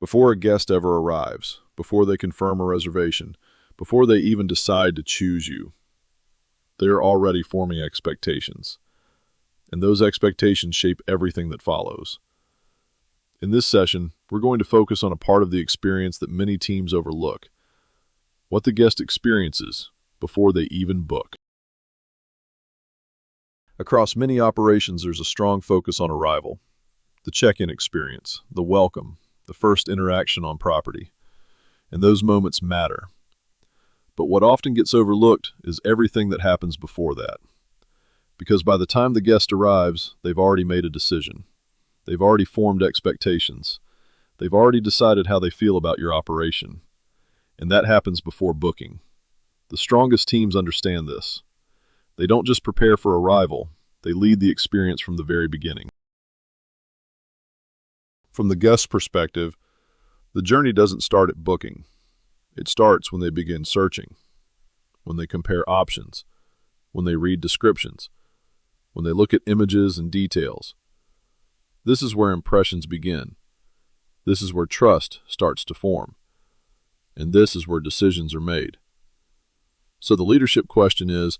Before a guest ever arrives, before they confirm a reservation, before they even decide to choose you, they are already forming expectations. And those expectations shape everything that follows. In this session, we're going to focus on a part of the experience that many teams overlook: what the guest experiences before they even book. Across many operations, there's a strong focus on arrival, the check-in experience, the welcome, the first interaction on property. And those moments matter. But what often gets overlooked is everything that happens before that. Because by the time the guest arrives, they've already made a decision. They've already formed expectations. They've already decided how they feel about your operation. And that happens before booking. The strongest teams understand this. They don't just prepare for arrival, they lead the experience from the very beginning. From the guest's perspective, the journey doesn't start at booking. It starts when they begin searching, when they compare options, when they read descriptions, when they look at images and details. This is where impressions begin. This is where trust starts to form. And this is where decisions are made. So the leadership question is,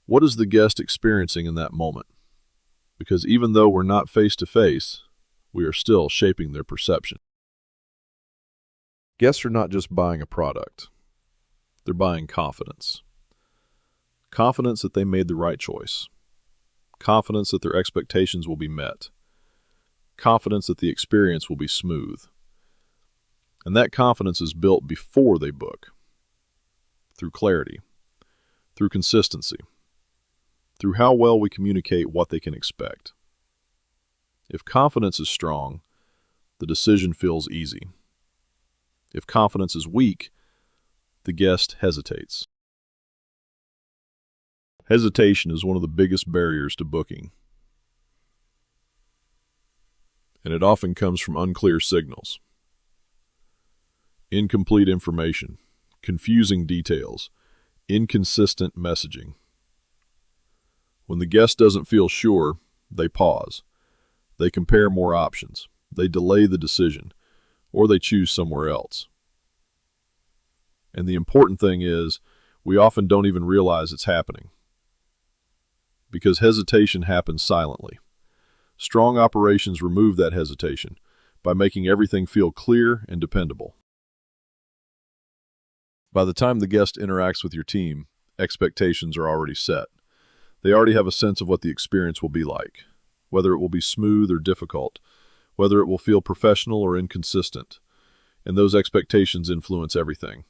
what is the guest experiencing in that moment? Because even though we're not face-to-face, we are still shaping their perception. Guests are not just buying a product. They're buying confidence. Confidence that they made the right choice. Confidence that their expectations will be met. Confidence that the experience will be smooth. And that confidence is built before they book. Through clarity. Through consistency. Through how well we communicate what they can expect. If confidence is strong, the decision feels easy. If confidence is weak, the guest hesitates. Hesitation is one of the biggest barriers to booking. And it often comes from unclear signals, incomplete information, confusing details, inconsistent messaging. When the guest doesn't feel sure, they pause. They compare more options. They delay the decision, or they choose somewhere else. And the important thing is, we often don't even realize it's happening. Because hesitation happens silently. Strong operations remove that hesitation by making everything feel clear and dependable. By the time the guest interacts with your team, expectations are already set. They already have a sense of what the experience will be like, whether it will be smooth or difficult, whether it will feel professional or inconsistent. And those expectations influence everything.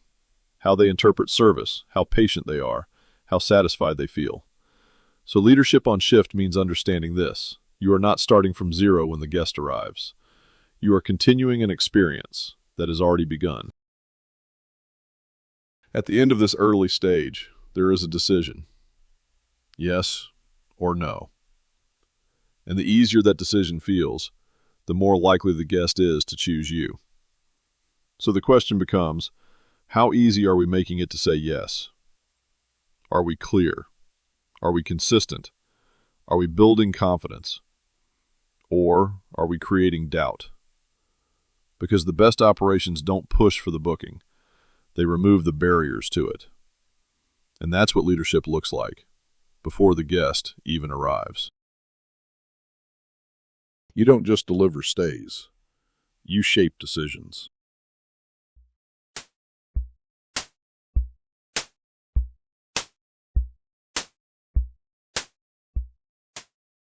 How they interpret service, how patient they are, how satisfied they feel. So leadership on shift means understanding this. You are not starting from zero when the guest arrives. You are continuing an experience that has already begun. At the end of this early stage, there is a decision. Yes or no. And the easier that decision feels, the more likely the guest is to choose you. So the question becomes, how easy are we making it to say yes? Are we clear? Are we consistent? Are we building confidence? Or are we creating doubt? Because the best operations don't push for the booking. They remove the barriers to it. And that's what leadership looks like before the guest even arrives. You don't just deliver stays. You shape decisions.